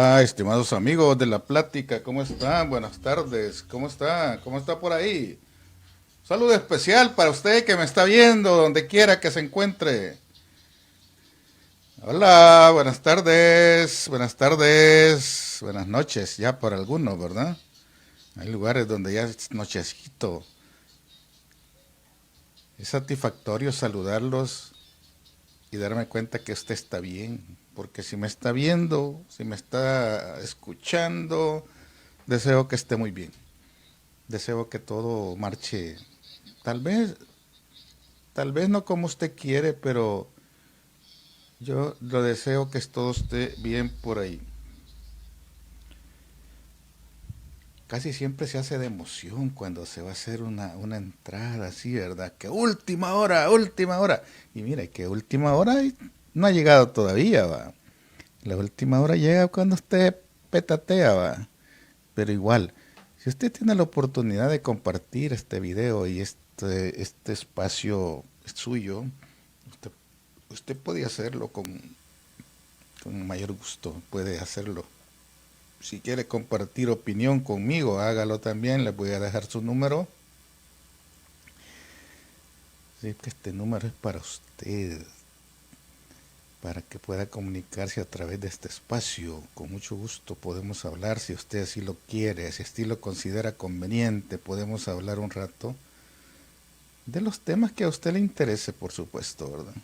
Hola, estimados amigos de la plática, ¿cómo están? Buenas tardes, ¿cómo está? ¿Cómo está por ahí? Saludo especial para usted que me está viendo, donde quiera que se encuentre. Hola, buenas tardes, buenas noches, ya para algunos, ¿verdad? Hay lugares donde ya es nochecito. Es satisfactorio saludarlos y darme cuenta que usted está bien, porque si me está viendo, si me está escuchando, deseo que esté muy bien. Deseo que todo marche, tal vez, tal vez no como usted quiere, pero yo lo deseo que todo esté bien por ahí. Casi siempre se hace de emoción cuando se va a hacer una entrada así, ¿verdad? Que última hora, última hora. Y mira, que última hora no ha llegado todavía, va. La última hora llega cuando usted petatea, va. Pero igual, si usted tiene la oportunidad de compartir este video y este espacio suyo, usted, usted puede hacerlo con mayor gusto, puede hacerlo. Si quiere compartir opinión conmigo, hágalo también, le voy a dejar su número. Sí, que este número es para usted, para que pueda comunicarse a través de este espacio. Con mucho gusto podemos hablar, si usted así lo quiere, si así lo considera conveniente, podemos hablar un rato de los temas que a usted le interese, por supuesto, ¿verdad?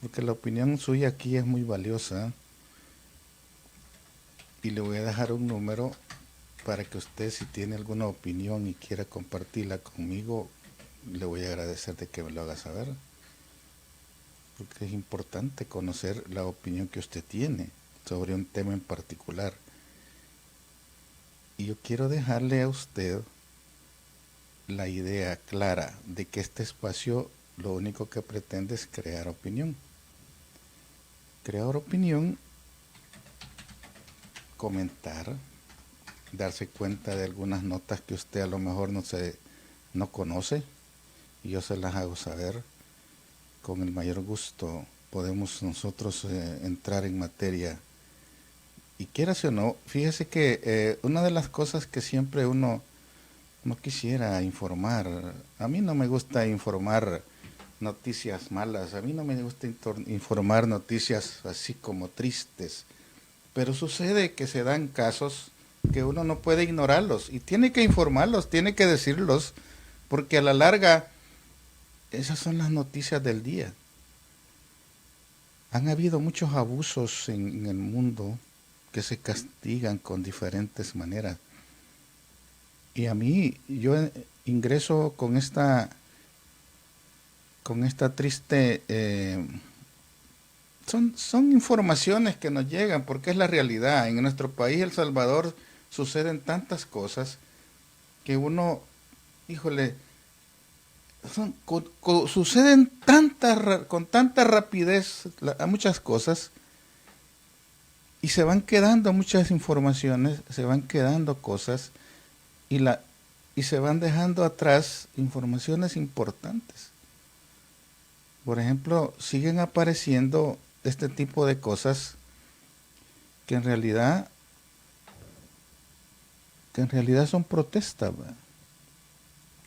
Porque la opinión suya aquí es muy valiosa y le voy a dejar un número para que usted, si tiene alguna opinión y quiera compartirla conmigo, le voy a agradecer de que me lo haga saber, porque es importante conocer la opinión que usted tiene sobre un tema en particular. Y yo quiero dejarle a usted la idea clara de que este espacio lo único que pretende es crear opinión. Crear opinión, comentar, darse cuenta de algunas notas que usted a lo mejor no conoce y yo se las hago saber. Con el mayor gusto podemos nosotros entrar en materia. Y quieras o no, fíjese que una de las cosas que siempre uno no quisiera informar, a mí no me gusta informar noticias malas, a mí no me gusta informar noticias así como tristes, pero sucede que se dan casos que uno no puede ignorarlos y tiene que informarlos, tiene que decirlos, porque a la larga esas son las noticias del día. Han habido muchos abusos en el mundo que se castigan con diferentes maneras. Y a mí, yo ingreso con esta triste... son informaciones que nos llegan porque es la realidad. En nuestro país, El Salvador, suceden tantas cosas que uno, híjole, suceden con tanta rapidez a muchas cosas y se van quedando muchas informaciones, se van quedando cosas y, y se van dejando atrás informaciones importantes. Por ejemplo, siguen apareciendo este tipo de cosas que en realidad, que en realidad son protestas, ¿verdad?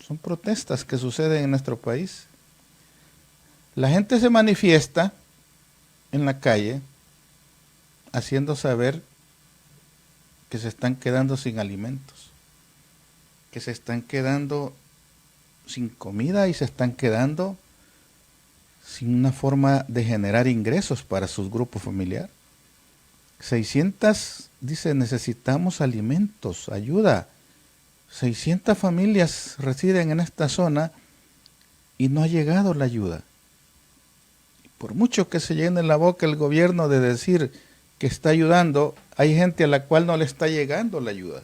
Son protestas que suceden en nuestro país. La gente se manifiesta en la calle haciendo saber que se están quedando sin alimentos, que se están quedando sin comida y se están quedando sin una forma de generar ingresos para sus grupos familiares. 600, dice, necesitamos alimentos, ayuda. 600 familias residen en esta zona y no ha llegado la ayuda. Por mucho que se llene la boca el gobierno de decir que está ayudando, hay gente a la cual no le está llegando la ayuda.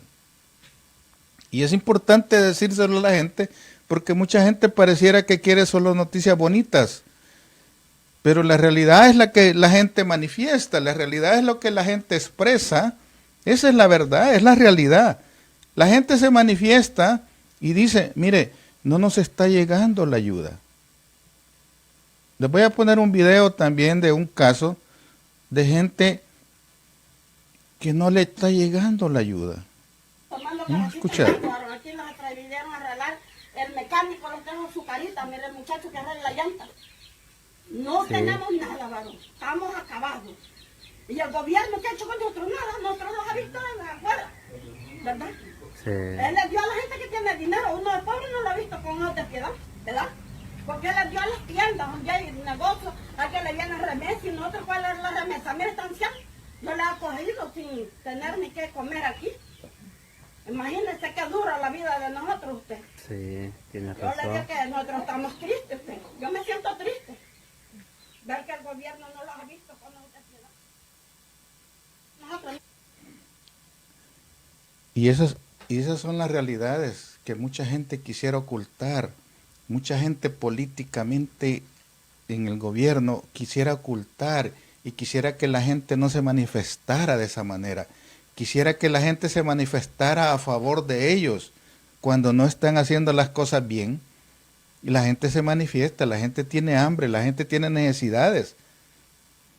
Y es importante decírselo a la gente porque mucha gente pareciera que quiere solo noticias bonitas. Pero la realidad es la que la gente manifiesta, la realidad es lo que la gente expresa. Esa es la verdad, es la realidad. La gente se manifiesta y dice, mire, no nos está llegando la ayuda. Les voy a poner un video también de un caso de gente que no le está llegando la ayuda. Vamos a escuchar. Aquí nos atrevieron a arreglar, el mecánico les trajo su carita, mire el muchacho que arregla la llanta. No tenemos nada, varón, estamos acabados. Y el gobierno que ha hecho con nosotros nada, nosotros los ha visto de afuera, ¿verdad? Sí. Él les dio a la gente que tiene dinero, uno de pobre no lo ha visto con ojos de piedad, ¿verdad? Porque él les dio a las tiendas donde hay negocios, a que le vienen remesas y nosotros cuál es la remesa. Mire, esta anciana, yo la he cogido sin tener ni qué comer aquí. Imagínese qué dura la vida de nosotros usted. Sí, tiene razón. Yo le digo que nosotros estamos tristes, usted. Yo me siento triste. Ver que el gobierno no los ha visto con ojos de piedad. Nosotros... Y esas son las realidades que mucha gente quisiera ocultar. Mucha gente políticamente en el gobierno quisiera ocultar y quisiera que la gente no se manifestara de esa manera. Quisiera que la gente se manifestara a favor de ellos cuando no están haciendo las cosas bien. Y la gente se manifiesta, la gente tiene hambre, la gente tiene necesidades.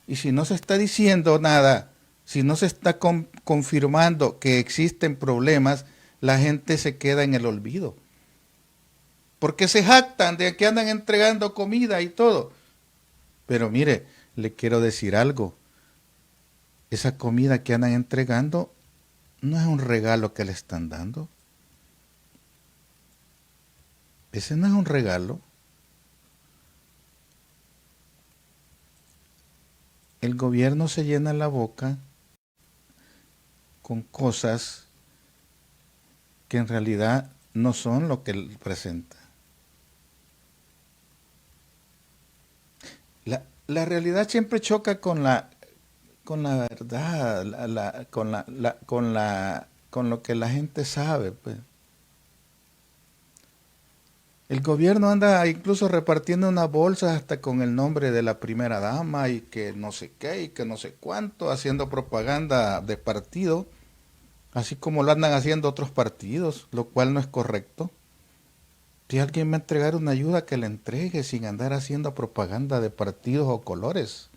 Y si no se está diciendo nada, si no se está confirmando que existen problemas, la gente se queda en el olvido. Porque se jactan de que andan entregando comida y todo. Pero mire, le quiero decir algo. Esa comida que andan entregando no es un regalo que le están dando. Ese no es un regalo. El gobierno se llena la boca con cosas que en realidad no son lo que él presenta. La realidad siempre choca con la verdad, con lo que la gente sabe, pues. El gobierno anda incluso repartiendo unas bolsas hasta con el nombre de la primera dama y que no sé qué y que no sé cuánto, haciendo propaganda de partido, así como lo andan haciendo otros partidos, lo cual no es correcto. Si alguien va a entregar una ayuda, que la entregue sin andar haciendo propaganda de partidos o colores.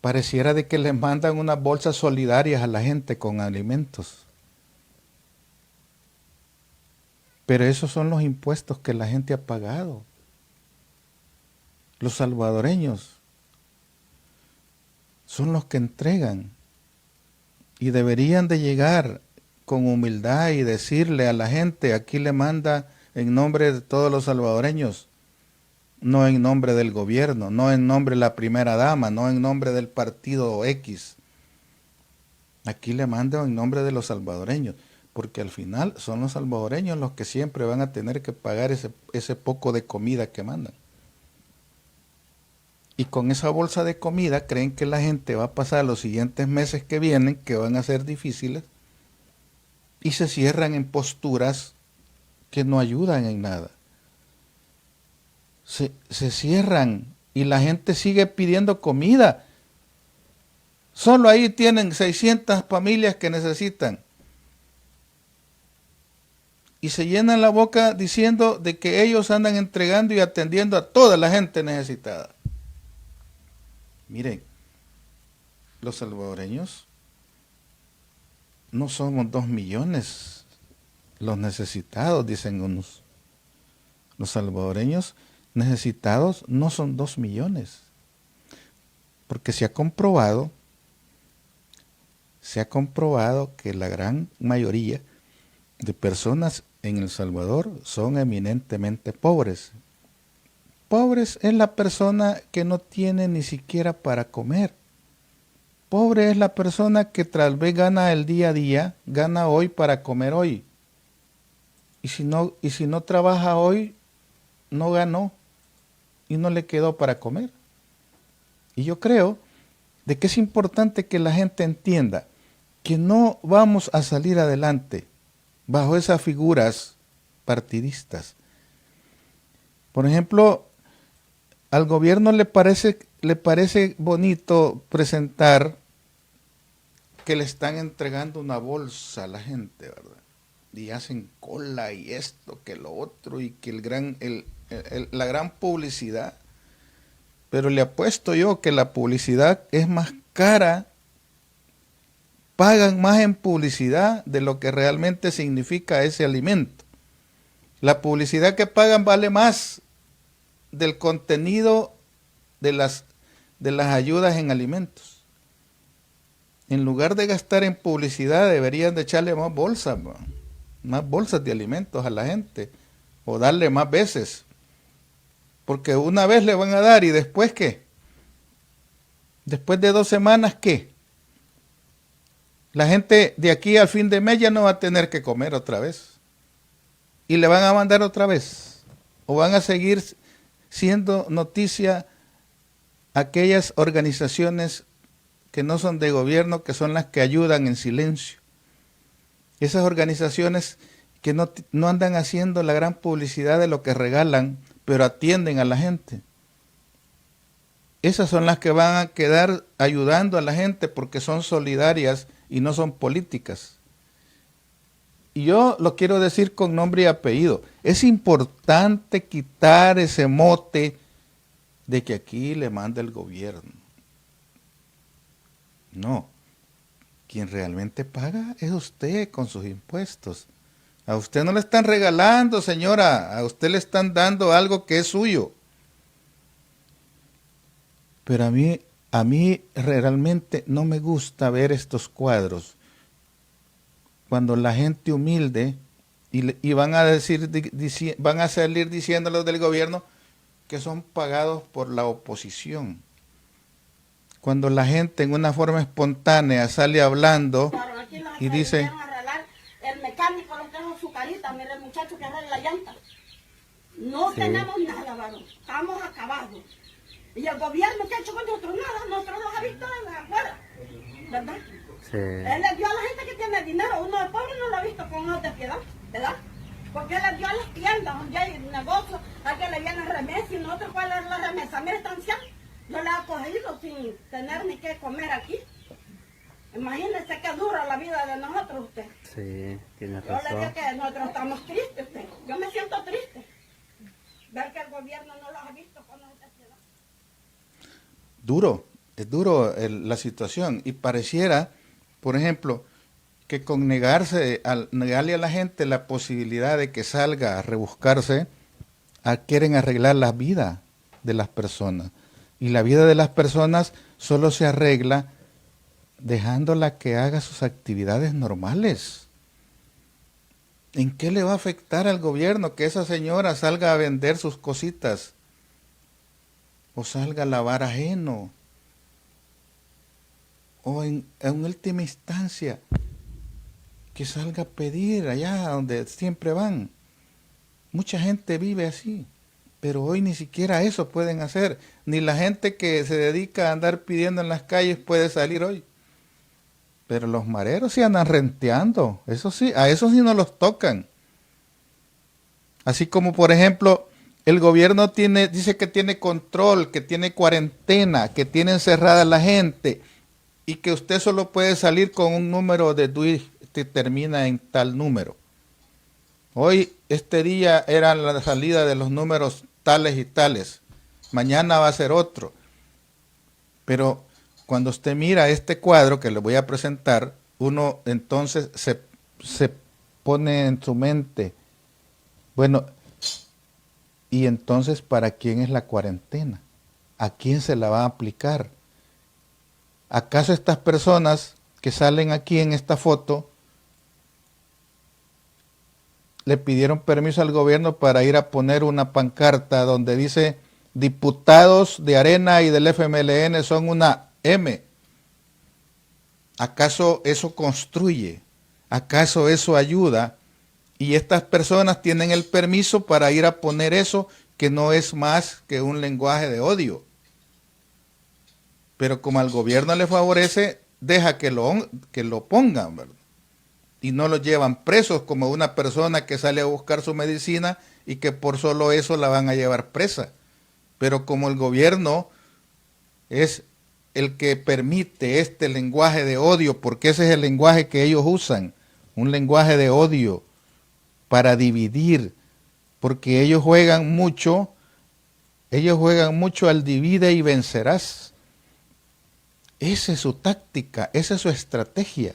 Pareciera de que les mandan unas bolsas solidarias a la gente con alimentos. Pero esos son los impuestos que la gente ha pagado. Los salvadoreños son los que entregan y deberían de llegar con humildad y decirle a la gente, aquí le manda en nombre de todos los salvadoreños, no en nombre del gobierno, no en nombre de la primera dama, no en nombre del partido X. Aquí le mando en nombre de los salvadoreños, porque al final son los salvadoreños los que siempre van a tener que pagar ese poco de comida que mandan. Y con esa bolsa de comida creen que la gente va a pasar los siguientes meses que vienen, que van a ser difíciles, y se cierran en posturas que no ayudan en nada. Se cierran y la gente sigue pidiendo comida. Solo ahí tienen 600 familias que necesitan. Y se llenan la boca diciendo de que ellos andan entregando y atendiendo a toda la gente necesitada. Miren, los salvadoreños no somos 2 millones los necesitados, dicen unos. Los salvadoreños necesitados no son 2 millones. Porque se ha comprobado que la gran mayoría de personas en El Salvador son eminentemente pobres. Pobres es la persona que no tiene ni siquiera para comer. Pobre es la persona que tal vez gana el día a día, gana hoy para comer hoy. Y si no trabaja hoy, no ganó y no le quedó para comer. Y yo creo de que es importante que la gente entienda que no vamos a salir adelante bajo esas figuras partidistas. Por ejemplo, al gobierno le parece bonito presentar que le están entregando una bolsa a la gente, ¿verdad? Y hacen cola y esto, que lo otro, y que la gran publicidad. Pero le apuesto yo que la publicidad es más cara pagan más en publicidad de lo que realmente significa ese alimento. La publicidad que pagan vale más del contenido de las ayudas en alimentos. En lugar de gastar en publicidad, deberían de echarle más bolsas de alimentos a la gente, o darle más veces. Porque una vez le van a dar, ¿y después qué? Después de 2 semanas, ¿qué? La gente de aquí al fin de mes ya no va a tener que comer otra vez. Y le van a mandar otra vez. O van a seguir siendo noticia aquellas organizaciones que no son de gobierno, que son las que ayudan en silencio. Esas organizaciones que no andan haciendo la gran publicidad de lo que regalan, pero atienden a la gente. Esas son las que van a quedar ayudando a la gente porque son solidarias y no son políticas. Y yo lo quiero decir con nombre y apellido. Es importante quitar ese mote de que aquí le manda el gobierno. No. Quien realmente paga es usted con sus impuestos. A usted no le están regalando, señora. A usted le están dando algo que es suyo. Pero a mí realmente no me gusta ver estos cuadros cuando la gente humilde y van a salir diciendo los del gobierno que son pagados por la oposición. Cuando la gente en una forma espontánea sale hablando y dice... El mecánico les dejó su carita, mire el muchacho que arregla la llanta. No tenemos nada, varón. Estamos acabados. Y el gobierno que ha hecho con nosotros nada, nosotros los ha visto desde afuera, ¿verdad? Sí. Él les dio a la gente que tiene dinero, uno de pobre no lo ha visto con ojos de piedad, ¿verdad? Porque él les dio a las tiendas donde hay negocios, a que le vienen remesas y nosotros cuál es la remesa. Mire, esta anciana, yo la he cogido sin tener ni qué comer aquí. Imagínese qué dura la vida de nosotros usted. Sí, tiene razón. Yo le digo que nosotros estamos tristes usted. Yo me siento triste. Ver que el gobierno no los ha visto con ojos de piedad. Es duro la situación y pareciera, por ejemplo, que con negarle a la gente la posibilidad de que salga a rebuscarse, quieren arreglar la vida de las personas. Y la vida de las personas solo se arregla dejándola que haga sus actividades normales. ¿En qué le va a afectar al gobierno que esa señora salga a vender sus cositas? O salga a lavar ajeno. O en última instancia, que salga a pedir allá donde siempre van. Mucha gente vive así, pero hoy ni siquiera eso pueden hacer. Ni la gente que se dedica a andar pidiendo en las calles puede salir hoy. Pero los mareros sí andan renteando, eso sí, a esos sí no los tocan. Así como, por ejemplo, el gobierno dice que tiene control, que tiene cuarentena, que tiene encerrada a la gente y que usted solo puede salir con un número de DUI que termina en tal número. Hoy, este día era la salida de los números tales y tales. Mañana va a ser otro. Pero cuando usted mira este cuadro que le voy a presentar, uno entonces se pone en su mente, bueno, y entonces ¿para quién es la cuarentena? ¿A quién se la va a aplicar? ¿Acaso estas personas que salen aquí en esta foto le pidieron permiso al gobierno para ir a poner una pancarta donde dice diputados de Arena y del FMLN son una M? ¿Acaso eso construye? ¿Acaso eso ayuda? Y estas personas tienen el permiso para ir a poner eso que no es más que un lenguaje de odio. Pero como al gobierno le favorece, deja que lo pongan, ¿verdad? Y no lo llevan presos como una persona que sale a buscar su medicina y que por solo eso la van a llevar presa. Pero como el gobierno es el que permite este lenguaje de odio, porque ese es el lenguaje que ellos usan, un lenguaje de odio para dividir, porque ellos juegan mucho al divide y vencerás. Esa es su táctica, esa es su estrategia.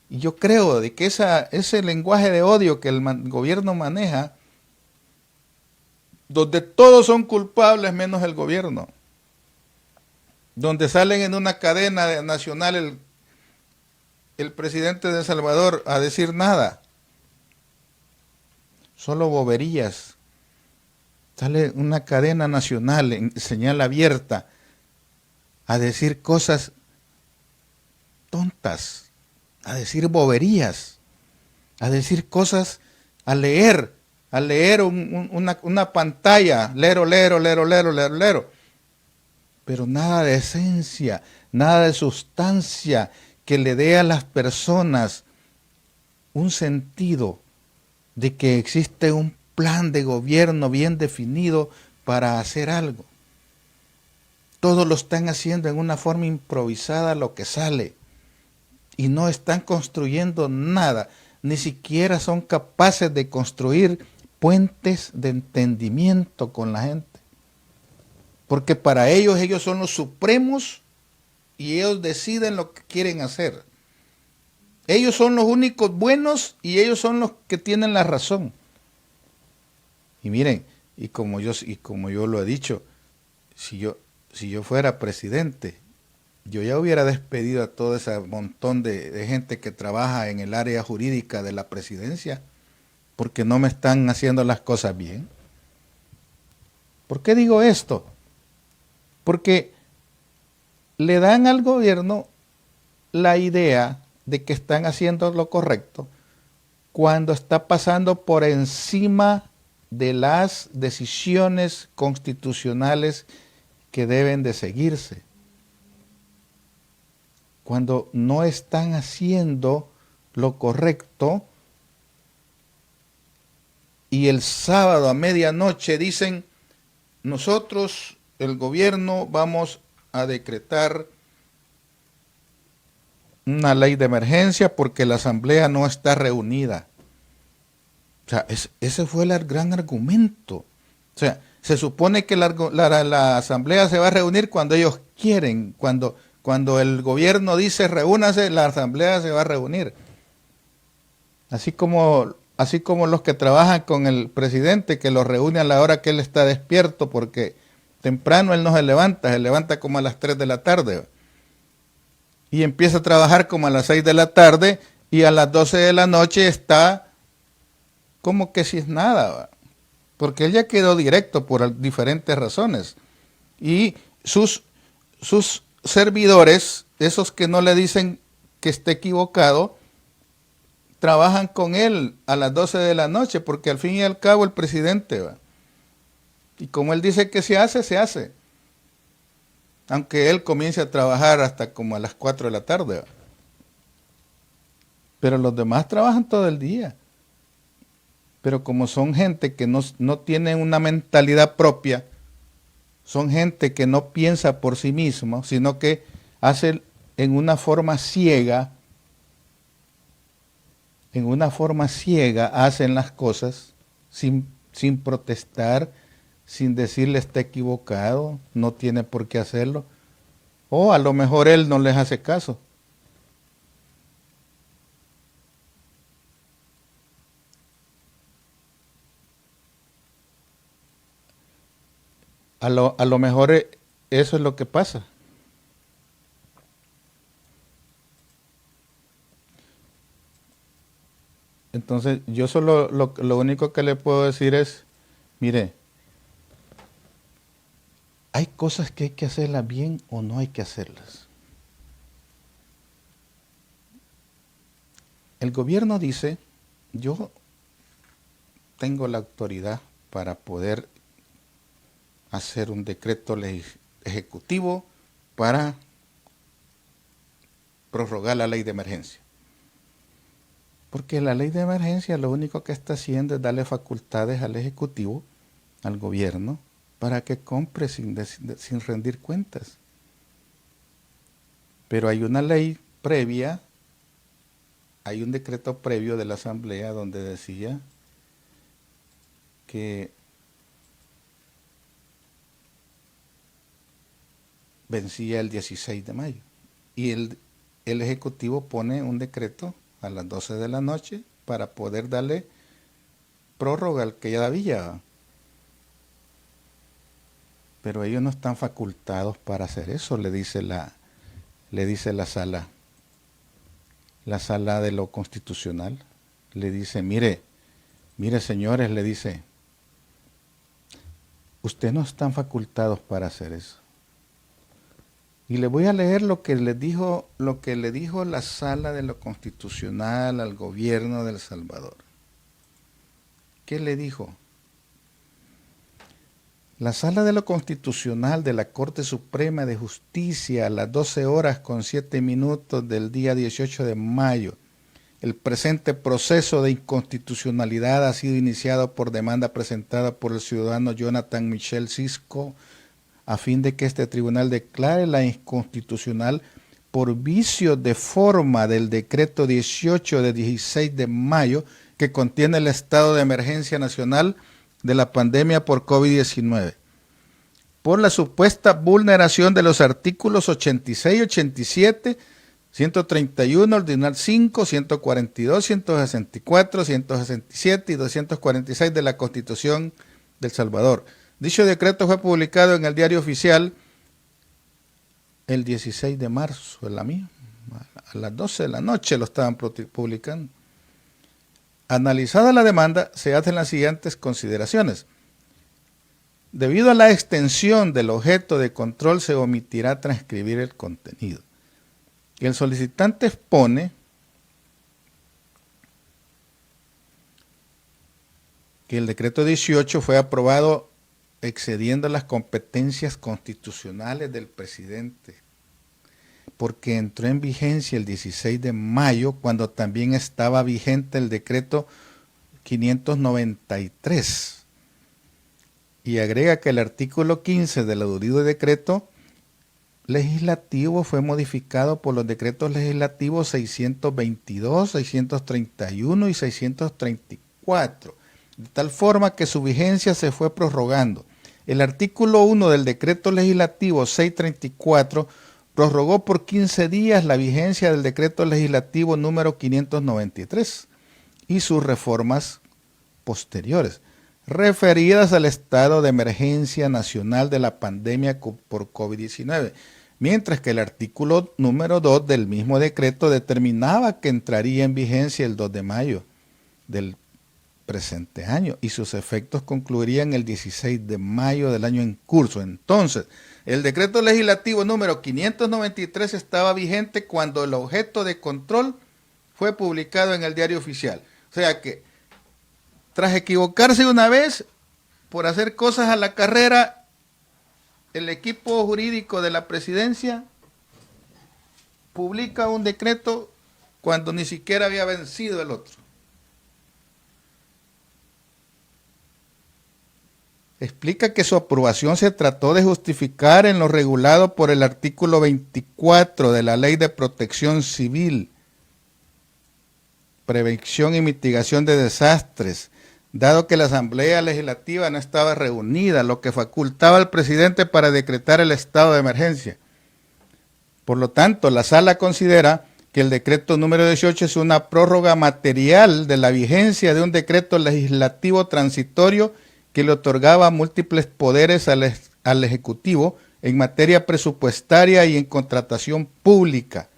Y yo creo de que ese lenguaje de odio que el gobierno maneja, donde todos son culpables menos el gobierno, donde salen en una cadena nacional el presidente de El Salvador a decir nada, solo boberías. Sale una cadena nacional en señal abierta a decir cosas tontas, a decir boberías, a decir cosas, a leer una pantalla, lero, lero, lero, lero, lero, lero. Pero nada de esencia, nada de sustancia que le dé a las personas un sentido de que existe un plan de gobierno bien definido para hacer algo. Todos lo están haciendo en una forma improvisada lo que sale y no están construyendo nada, ni siquiera son capaces de construir puentes de entendimiento con la gente. Porque para ellos son los supremos y ellos deciden lo que quieren hacer. Ellos son los únicos buenos y ellos son los que tienen la razón. Y miren, y como yo lo he dicho, si yo fuera presidente, yo ya hubiera despedido a todo ese montón de gente que trabaja en el área jurídica de la presidencia, porque no me están haciendo las cosas bien. ¿Por qué digo esto? Porque le dan al gobierno la idea de que están haciendo lo correcto cuando está pasando por encima de las decisiones constitucionales que deben de seguirse. Cuando no están haciendo lo correcto y el sábado a medianoche dicen, nosotros, el gobierno, vamos a decretar una ley de emergencia porque la asamblea no está reunida. O sea, ese fue el gran argumento. O sea, se supone que la asamblea se va a reunir cuando ellos quieren, cuando el gobierno dice reúnase, la asamblea se va a reunir. Así como los que trabajan con el presidente, que lo reúne a la hora que él está despierto, porque temprano él no se levanta como a las 3 de la tarde. Y empieza a trabajar como a las 6 de la tarde y a las 12 de la noche está como que si es nada, porque él ya quedó directo por diferentes razones. Y sus servidores, esos que no le dicen que esté equivocado, trabajan con él a las 12 de la noche, porque al fin y al cabo el presidente va. Y como él dice que se hace, se hace. Aunque él comience a trabajar hasta como a las 4 de la tarde. ¿Va? Pero los demás trabajan todo el día. Pero como son gente que no tienen una mentalidad propia, son gente que no piensa por sí mismo, sino que hace en una forma ciega hacen las cosas sin protestar, sin decirle está equivocado, no tiene por qué hacerlo. O a lo mejor él no les hace caso. A lo mejor eso es lo que pasa. Entonces, yo solo lo único que le puedo decir es, mire, hay cosas que hay que hacerlas bien o no hay que hacerlas. El gobierno dice, yo tengo la autoridad para poder hacer un decreto ejecutivo para prorrogar la ley de emergencia. Porque la ley de emergencia lo único que está haciendo es darle facultades al Ejecutivo, al gobierno, para que compre sin rendir cuentas. Pero hay una ley previa, hay un decreto previo de la Asamblea donde decía que vencía el 16 de mayo. Y el Ejecutivo pone un decreto a las 12 de la noche para poder darle prórroga al que ya había. Pero ellos no están facultados para hacer eso, le dice la sala de lo constitucional. Le dice, mire señores, le dice, ustedes no están facultados para hacer eso. Y le voy a leer lo que le dijo la sala de lo constitucional al gobierno de El Salvador. ¿Qué le dijo? La Sala de lo Constitucional de la Corte Suprema de Justicia a las 12:07 del día 18 de mayo. El presente proceso de inconstitucionalidad ha sido iniciado por demanda presentada por el ciudadano Jonathan Michel Cisco a fin de que este tribunal declare la inconstitucional por vicio de forma del decreto 18 de 16 de mayo que contiene el estado de emergencia nacional de la pandemia por COVID-19, por la supuesta vulneración de los artículos 86, 87, 131, ordinal 5, 142, 164, 167 y 246 de la Constitución de El Salvador. Dicho decreto fue publicado en el Diario Oficial el 16 de marzo, a las 12 de la noche lo estaban publicando. Analizada la demanda, se hacen las siguientes consideraciones. Debido a la extensión del objeto de control, se omitirá transcribir el contenido. Y el solicitante expone que el decreto 18 fue aprobado excediendo las competencias constitucionales del presidente, porque entró en vigencia el 16 de mayo, cuando también estaba vigente el decreto 593. Y agrega que el artículo 15 del aludido decreto legislativo fue modificado por los decretos legislativos 622, 631 y 634, de tal forma que su vigencia se fue prorrogando. El artículo 1 del decreto legislativo 634 prorrogó por 15 días la vigencia del decreto legislativo número 593 y sus reformas posteriores, referidas al estado de emergencia nacional de la pandemia por COVID-19, mientras que el artículo número 2 del mismo decreto determinaba que entraría en vigencia el 2 de mayo del presente año y sus efectos concluirían el 16 de mayo del año en curso. Entonces, el decreto legislativo número 593 estaba vigente cuando el objeto de control fue publicado en el Diario Oficial. O sea que, tras equivocarse una vez por hacer cosas a la carrera, el equipo jurídico de la presidencia publica un decreto cuando ni siquiera había vencido el otro. Explica que su aprobación se trató de justificar en lo regulado por el artículo 24 de la Ley de Protección Civil, Prevención y Mitigación de Desastres, dado que la Asamblea Legislativa no estaba reunida, lo que facultaba al presidente para decretar el estado de emergencia. Por lo tanto, la Sala considera que el decreto número 18 es una prórroga material de la vigencia de un decreto legislativo transitorio que le otorgaba múltiples poderes al Ejecutivo en materia presupuestaria y en contratación pública,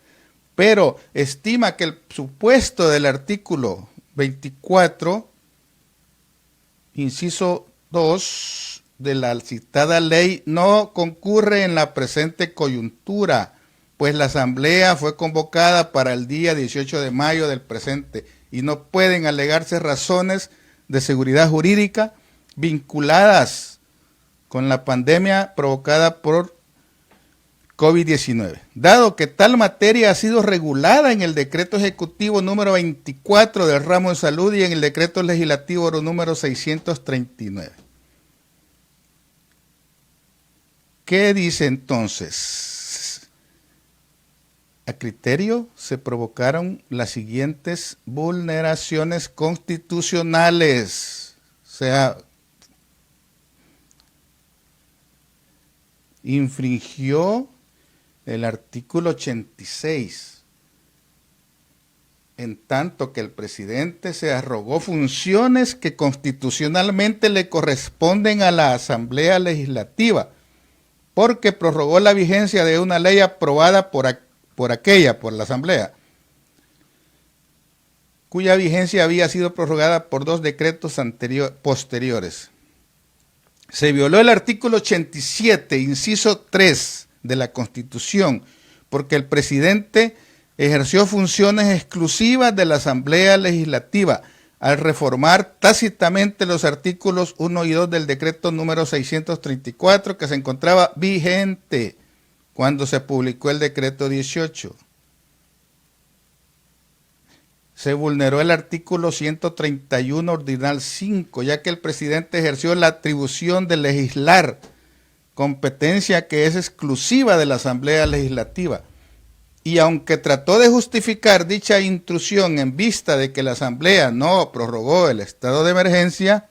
pero estima que el supuesto del artículo 24, inciso 2 de la citada ley no concurre en la presente coyuntura, pues la Asamblea fue convocada para el día 18 de mayo del presente y no pueden alegarse razones de seguridad jurídica vinculadas con la pandemia provocada por COVID-19, dado que tal materia ha sido regulada en el decreto ejecutivo número 24 del ramo de salud y en el decreto legislativo número 639. ¿Qué dice entonces? A criterio se provocaron las siguientes vulneraciones constitucionales, o sea, infringió el artículo 86 en tanto que el presidente se arrogó funciones que constitucionalmente le corresponden a la Asamblea Legislativa, porque prorrogó la vigencia de una ley aprobada por la Asamblea, cuya vigencia había sido prorrogada por 2 decretos posteriores. Se violó el artículo 87, inciso 3 de la Constitución, porque el presidente ejerció funciones exclusivas de la Asamblea Legislativa al reformar tácitamente los artículos 1 y 2 del decreto número 634, que se encontraba vigente cuando se publicó el decreto 18. Se vulneró el artículo 131 ordinal 5, ya que el presidente ejerció la atribución de legislar, competencia que es exclusiva de la Asamblea Legislativa. Y aunque trató de justificar dicha intrusión en vista de que la Asamblea no prorrogó el estado de emergencia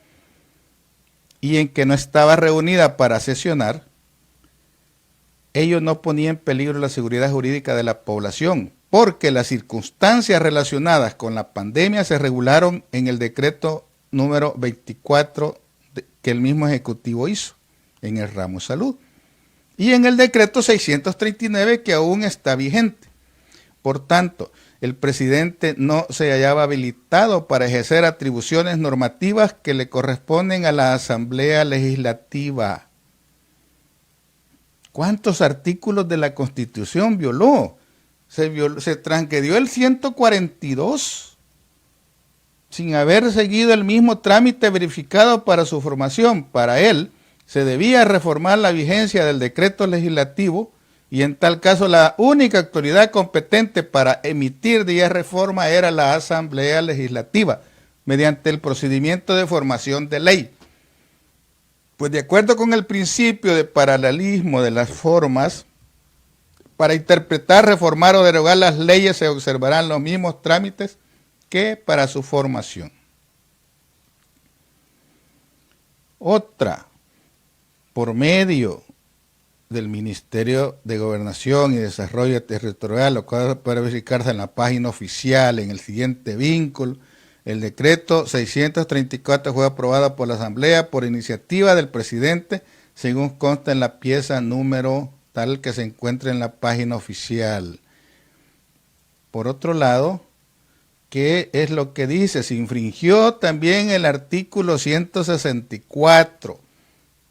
y en que no estaba reunida para sesionar, ello no ponía en peligro la seguridad jurídica de la población, porque las circunstancias relacionadas con la pandemia se regularon en el decreto número 24 que el mismo Ejecutivo hizo en el ramo salud, y en el decreto 639 que aún está vigente. Por tanto, el presidente no se hallaba habilitado para ejercer atribuciones normativas que le corresponden a la Asamblea Legislativa. ¿Cuántos artículos de la Constitución violó? Se transgredió el 142 sin haber seguido el mismo trámite verificado para su formación. Para él, se debía reformar la vigencia del decreto legislativo y en tal caso la única autoridad competente para emitir dicha reforma era la Asamblea Legislativa, mediante el procedimiento de formación de ley. Pues de acuerdo con el principio de paralelismo de las formas, para interpretar, reformar o derogar las leyes se observarán los mismos trámites que para su formación. Otra, por medio del Ministerio de Gobernación y Desarrollo Territorial, lo cual puede verificarse en la página oficial, en el siguiente vínculo. El decreto 634 fue aprobado por la Asamblea por iniciativa del presidente, según consta en la pieza número tal que se encuentra en la página oficial. Por otro lado, ¿qué es lo que dice? Se infringió también el artículo 164,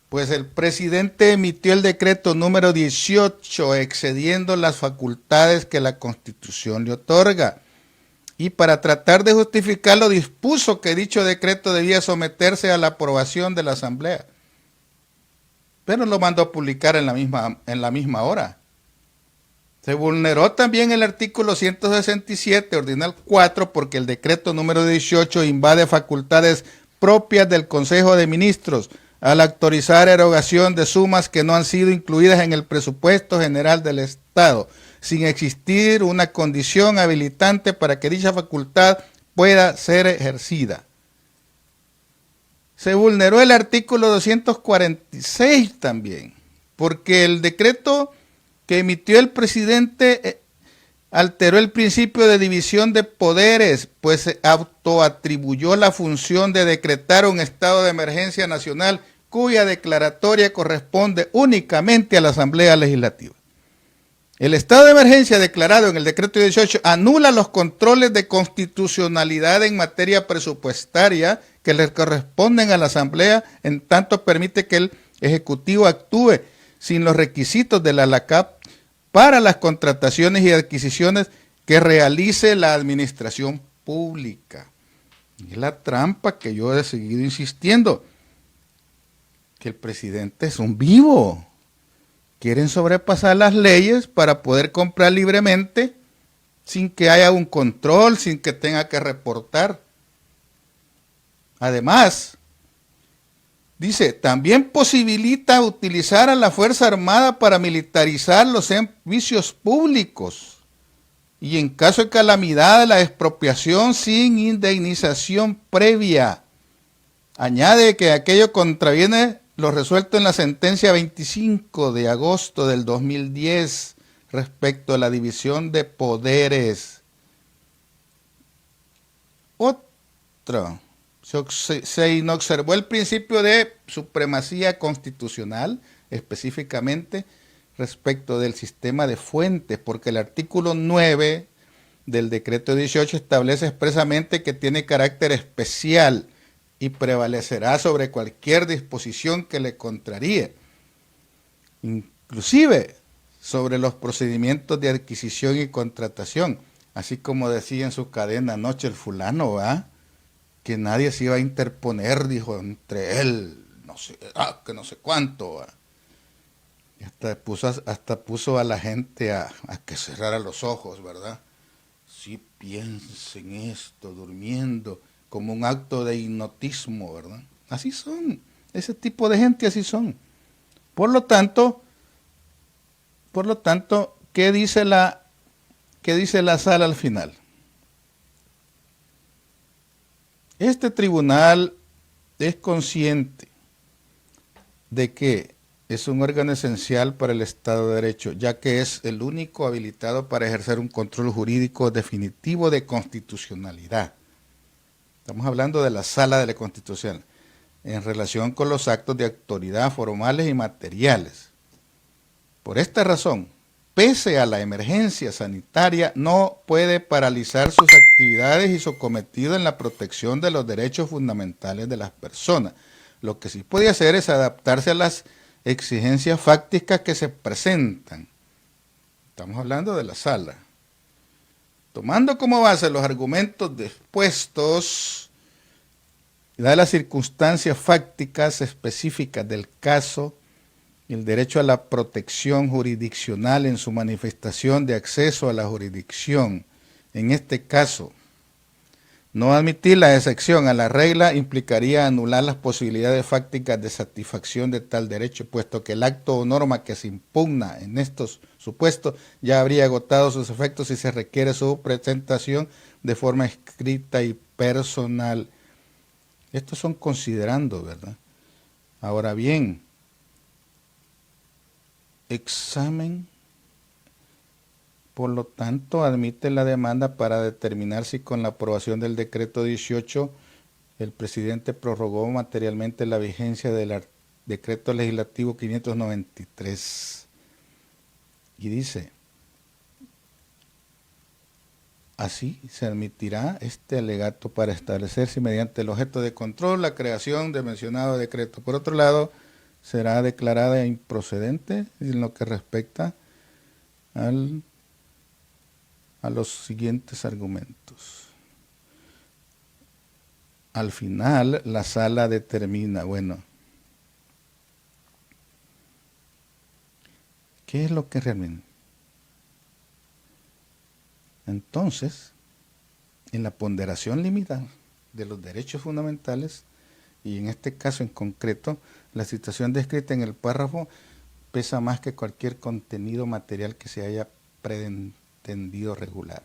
pues el presidente emitió el decreto número 18, excediendo las facultades que la Constitución le otorga. Y para tratar de justificarlo, dispuso que dicho decreto debía someterse a la aprobación de la Asamblea. Pero lo mandó a publicar en la misma hora. Se vulneró también el artículo 167, ordinal 4, porque el decreto número 18 invade facultades propias del Consejo de Ministros al autorizar erogación de sumas que no han sido incluidas en el presupuesto general del Estado, sin existir una condición habilitante para que dicha facultad pueda ser ejercida. Se vulneró el artículo 246 también, porque el decreto que emitió el presidente alteró el principio de división de poderes, pues se autoatribuyó la función de decretar un estado de emergencia nacional cuya declaratoria corresponde únicamente a la Asamblea Legislativa. El estado de emergencia declarado en el decreto 18 anula los controles de constitucionalidad en materia presupuestaria que le corresponden a la Asamblea, en tanto permite que el Ejecutivo actúe sin los requisitos de la LACAP para las contrataciones y adquisiciones que realice la administración pública. Es la trampa que yo he seguido insistiendo, que el presidente es un vivo. Quieren sobrepasar las leyes para poder comprar libremente sin que haya un control, sin que tenga que reportar. Además, dice, también posibilita utilizar a la Fuerza Armada para militarizar los servicios públicos y en caso de calamidad la expropiación sin indemnización previa. Añade que aquello contraviene lo resuelto en la sentencia 25 de agosto del 2010 respecto a la división de poderes. otro. Se inobservó el principio de supremacía constitucional, específicamente respecto del sistema de fuentes, porque el artículo 9 del decreto 18 establece expresamente que tiene carácter especial y prevalecerá sobre cualquier disposición que le contraríe, inclusive sobre los procedimientos de adquisición y contratación, así como decía en su cadena anoche el fulano, ¿va? Que nadie se iba a interponer, dijo, entre él, no sé, que no sé cuánto, ¿va? Y hasta puso a la gente a que cerrara los ojos, ¿verdad? Sí, piensen esto, durmiendo, como un acto de hipnotismo, ¿verdad? Así son, ese tipo de gente así son. Por lo tanto, ¿qué dice la sala al final? Este tribunal es consciente de que es un órgano esencial para el Estado de Derecho, ya que es el único habilitado para ejercer un control jurídico definitivo de constitucionalidad. Estamos hablando de la Sala de la Constitución, en relación con los actos de autoridad formales y materiales. Por esta razón, pese a la emergencia sanitaria, no puede paralizar sus actividades y su cometido en la protección de los derechos fundamentales de las personas. Lo que sí puede hacer es adaptarse a las exigencias fácticas que se presentan. Estamos hablando de la sala. Tomando como base los argumentos expuestos, dadas las circunstancias fácticas específicas del caso, el derecho a la protección jurisdiccional en su manifestación de acceso a la jurisdicción, en este caso, no admitir la excepción a la regla implicaría anular las posibilidades fácticas de satisfacción de tal derecho, puesto que el acto o norma que se impugna en estos supuestos ya habría agotado sus efectos si se requiere su presentación de forma escrita y personal. Estos son considerando, ¿verdad? Ahora bien, examen, por lo tanto, admite la demanda para determinar si con la aprobación del decreto 18 el presidente prorrogó materialmente la vigencia del decreto legislativo 593. Y dice, así se admitirá este alegato para establecer si mediante el objeto de control la creación del mencionado decreto. Por otro lado, será declarada improcedente en lo que respecta a los siguientes argumentos. Al final, la sala determina, bueno, ¿qué es lo que realmente? Entonces, en la ponderación limitada de los derechos fundamentales, y en este caso en concreto, la situación descrita en el párrafo pesa más que cualquier contenido material que se haya pretendido regular.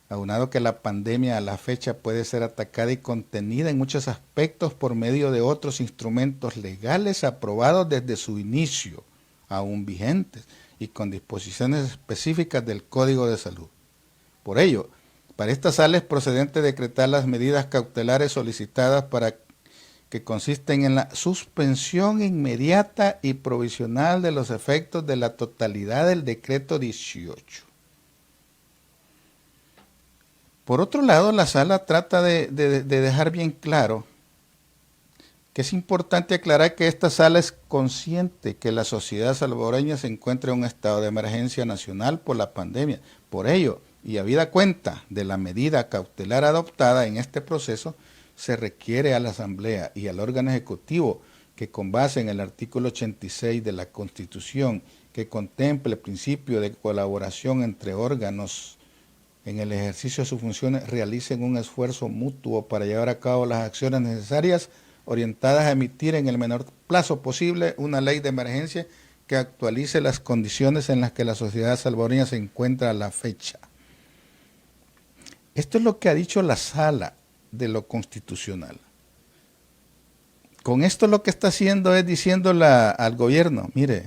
Aunado que la pandemia a la fecha puede ser atacada y contenida en muchos aspectos por medio de otros instrumentos legales aprobados desde su inicio, aún vigentes, y con disposiciones específicas del Código de Salud. Por ello, para esta sala es procedente decretar las medidas cautelares solicitadas para que consisten en la suspensión inmediata y provisional de los efectos de la totalidad del decreto 18. Por otro lado, la sala trata de dejar bien claro que es importante aclarar que esta sala es consciente que la sociedad salvadoreña se encuentra en un estado de emergencia nacional por la pandemia. Por ello, y habida cuenta de la medida cautelar adoptada en este proceso, se requiere a la Asamblea y al órgano ejecutivo que, con base en el artículo 86 de la Constitución, que contemple el principio de colaboración entre órganos en el ejercicio de sus funciones, realicen un esfuerzo mutuo para llevar a cabo las acciones necesarias orientadas a emitir en el menor plazo posible una ley de emergencia que actualice las condiciones en las que la sociedad salvadoreña se encuentra a la fecha. Esto es lo que ha dicho la Sala de lo Constitucional. Con esto lo que está haciendo es diciéndole al gobierno, mire,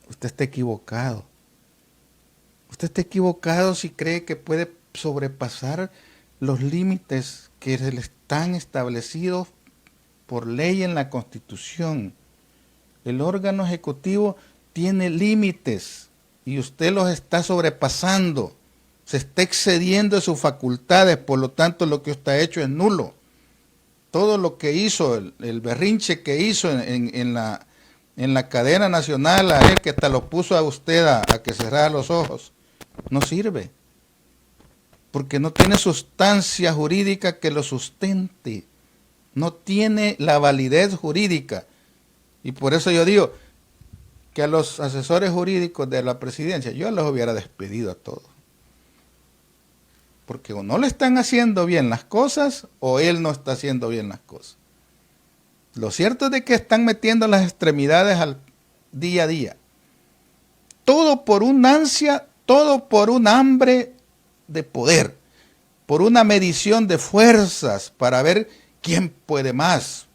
usted está equivocado. Usted está equivocado si cree que puede sobrepasar los límites que se le están establecidos por ley en la Constitución. El órgano ejecutivo tiene límites y usted los está sobrepasando, se está excediendo de sus facultades, por lo tanto lo que usted ha hecho es nulo. Todo lo que hizo, el berrinche que hizo en la cadena nacional, a él que hasta lo puso a usted a que cerrara los ojos, no sirve, porque no tiene sustancia jurídica que lo sustente, no tiene la validez jurídica. Y por eso yo digo que a los asesores jurídicos de la presidencia, yo los hubiera despedido a todos. Porque o no le están haciendo bien las cosas, o él no está haciendo bien las cosas. Lo cierto es de que están metiendo las extremidades al día a día. Todo por una ansia, todo por un hambre de poder, por una medición de fuerzas para ver quién puede más.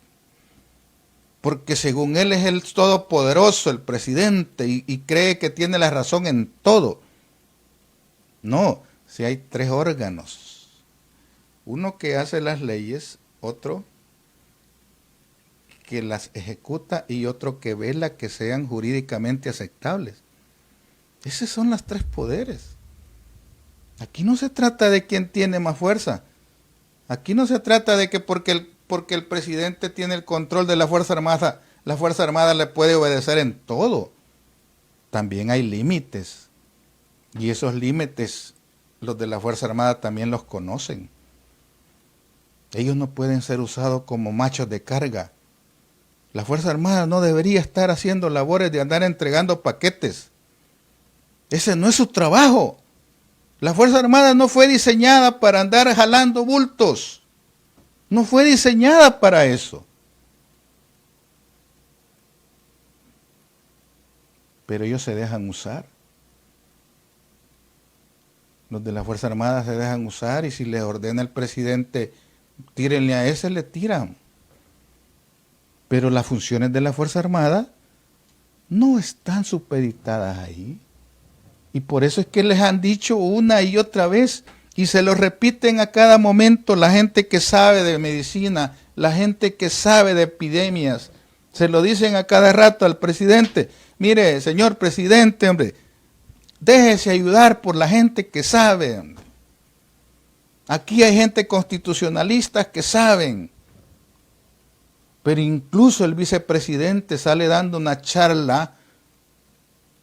Porque según él es el todopoderoso, el presidente, y cree que tiene la razón en todo. No, si hay tres órganos. Uno que hace las leyes, otro que las ejecuta y otro que vela que sean jurídicamente aceptables. Esos son los tres poderes. Aquí no se trata de quién tiene más fuerza. Aquí no se trata de que porque el presidente tiene el control de la Fuerza Armada le puede obedecer en todo. También hay límites. Y esos límites los de la Fuerza Armada también los conocen. Ellos no pueden ser usados como machos de carga. La Fuerza Armada no debería estar haciendo labores de andar entregando paquetes. Ese no es su trabajo. La Fuerza Armada no fue diseñada para andar jalando bultos. No fue diseñada para eso. Pero ellos se dejan usar. Los de la Fuerza Armada se dejan usar y si les ordena el presidente, tírenle a ese, le tiran. Pero las funciones de la Fuerza Armada no están supeditadas ahí. Y por eso es que les han dicho una y otra vez, y se lo repiten a cada momento la gente que sabe de medicina, la gente que sabe de epidemias, se lo dicen a cada rato al presidente. Mire, señor presidente, hombre, déjese ayudar por la gente que sabe, hombre. Aquí hay gente constitucionalista que saben. Pero incluso el vicepresidente sale dando una charla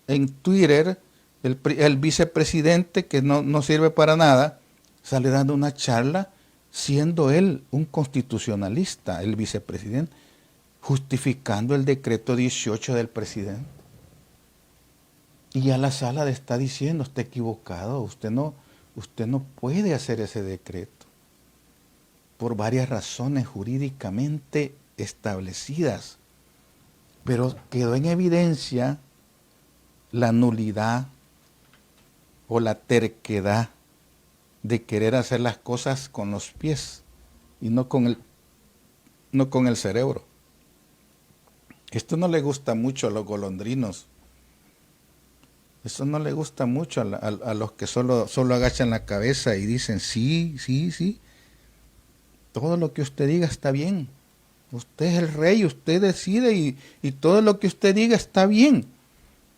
en Twitter, el vicepresidente que no sirve para nada, sale dando una charla siendo él un constitucionalista, el vicepresidente, justificando el decreto 18 del presidente. Y ya la sala le está diciendo, está equivocado, usted no puede hacer ese decreto por varias razones jurídicamente establecidas, pero quedó en evidencia la nulidad o la terquedad de querer hacer las cosas con los pies y no con el cerebro. Esto no le gusta mucho a los golondrinos. Eso no le gusta mucho a los que solo agachan la cabeza y dicen sí, sí, sí. Todo lo que usted diga está bien. Usted es el rey, usted decide y todo lo que usted diga está bien.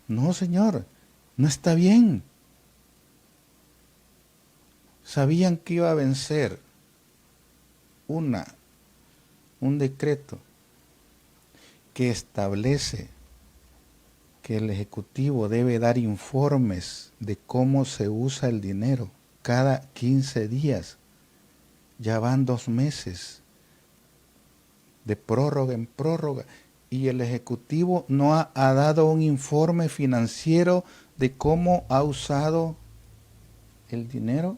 No, señor, no está bien. Sabían que iba a vencer un decreto que establece que el Ejecutivo debe dar informes de cómo se usa el dinero cada 15 días. Ya van 2 meses de prórroga en prórroga y el Ejecutivo no ha dado un informe financiero de cómo ha usado el dinero,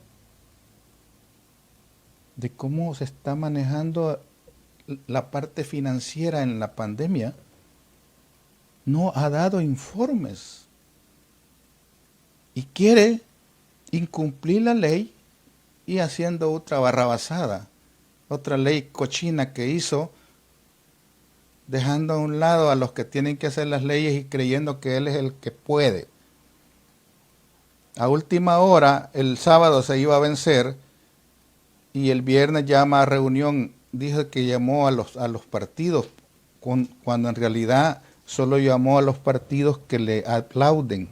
de cómo se está manejando la parte financiera en la pandemia. No ha dado informes y quiere incumplir la ley y haciendo otra barrabasada, otra ley cochina que hizo, dejando a un lado a los que tienen que hacer las leyes y creyendo que él es el que puede. A última hora, el sábado se iba a vencer y el viernes llama a reunión, dijo que llamó a los partidos, cuando en realidad solo llamó a los partidos que le aplauden.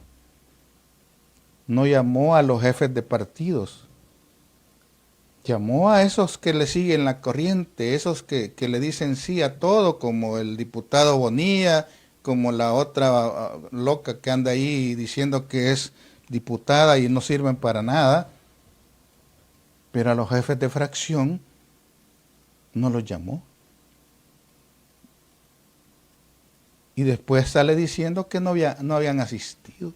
No llamó a los jefes de partidos. Llamó a esos que le siguen la corriente, esos que le dicen sí a todo, como el diputado Bonilla, como la otra loca que anda ahí diciendo que es diputada y no sirven para nada. Pero a los jefes de fracción no los llamó. Y después sale diciendo que no habían asistido.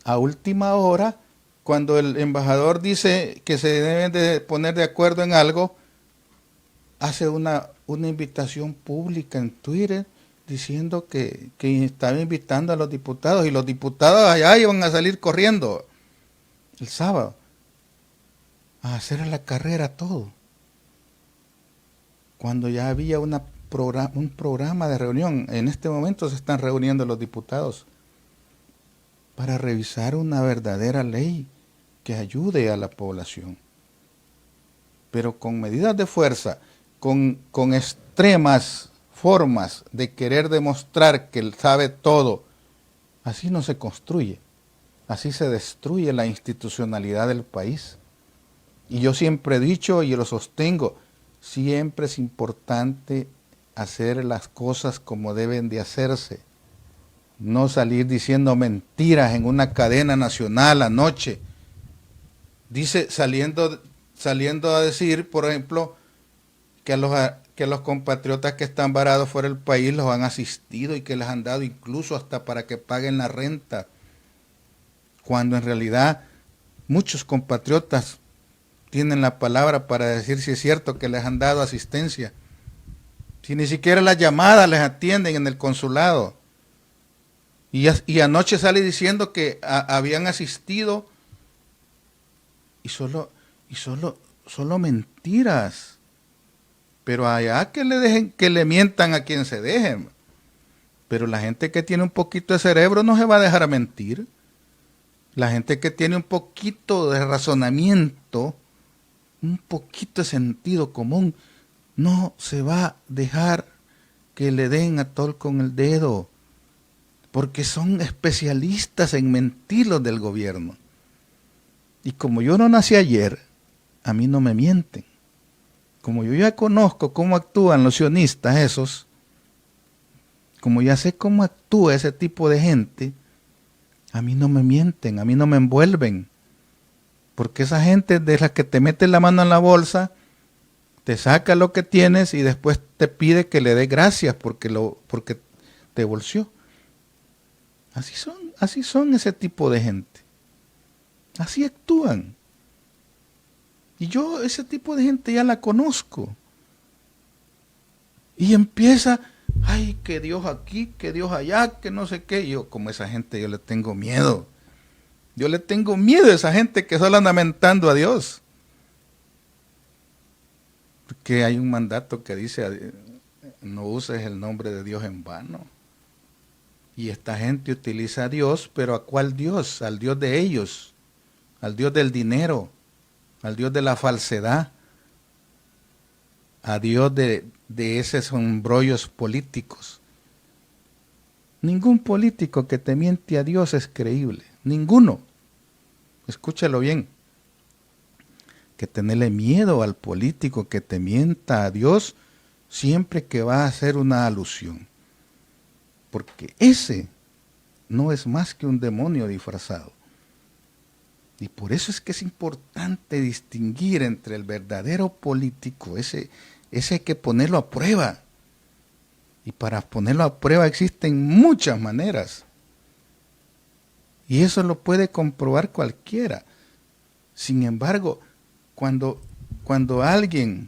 A última hora, cuando el embajador dice que se deben de poner de acuerdo en algo, hace una invitación pública en Twitter diciendo que estaba invitando a los diputados, y los diputados allá iban a salir corriendo el sábado a hacer la carrera todo, cuando ya había un programa de reunión. En este momento se están reuniendo los diputados para revisar una verdadera ley que ayude a la población, pero con medidas de fuerza, con extremas formas de querer demostrar que él sabe todo. Así no se construye, así se destruye la institucionalidad del país. Y yo siempre he dicho y lo sostengo, siempre es importante hacer las cosas como deben de hacerse, no salir diciendo mentiras en una cadena nacional anoche. Dice, saliendo a decir, por ejemplo, que los compatriotas que están varados fuera del país los han asistido y que les han dado incluso hasta para que paguen la renta, cuando en realidad muchos compatriotas tienen la palabra para decir si es cierto que les han dado asistencia, si ni siquiera las llamadas les atienden en el consulado. Y anoche sale diciendo que habían asistido, y solo mentiras. Pero allá que le dejen, que le mientan a quien se dejen. Pero la gente que tiene un poquito de cerebro no se va a dejar a mentir. La gente que tiene un poquito de razonamiento, un poquito de sentido común, no se va a dejar que le den a tol con el dedo, porque son especialistas en mentir los del gobierno. Y como yo no nací ayer, a mí no me mienten. Como yo ya conozco cómo actúan los sionistas esos, como ya sé cómo actúa ese tipo de gente, a mí no me mienten, a mí no me envuelven. Porque esa gente de la que te mete la mano en la bolsa, te saca lo que tienes y después te pide que le dé gracias porque te bolsió. Así son ese tipo de gente. Así actúan. Y yo ese tipo de gente ya la conozco. Y empieza, ay, que Dios aquí, que Dios allá, que no sé qué. Yo, como esa gente, yo le tengo miedo. Yo le tengo miedo a esa gente que solo anda mentando a Dios. Porque hay un mandato que dice, no uses el nombre de Dios en vano. Y esta gente utiliza a Dios, pero ¿a cuál Dios? Al Dios de ellos, al Dios del dinero, al Dios de la falsedad, a Dios de esos embrollos políticos. Ningún político que te miente a Dios es creíble, ninguno. Escúchalo bien, que tenerle miedo al político que te mienta a Dios siempre que va a hacer una alusión, porque ese no es más que un demonio disfrazado. Y por eso es que es importante distinguir entre el verdadero político, ese hay que ponerlo a prueba. Y para ponerlo a prueba existen muchas maneras. Y eso lo puede comprobar cualquiera. Sin embargo, cuando alguien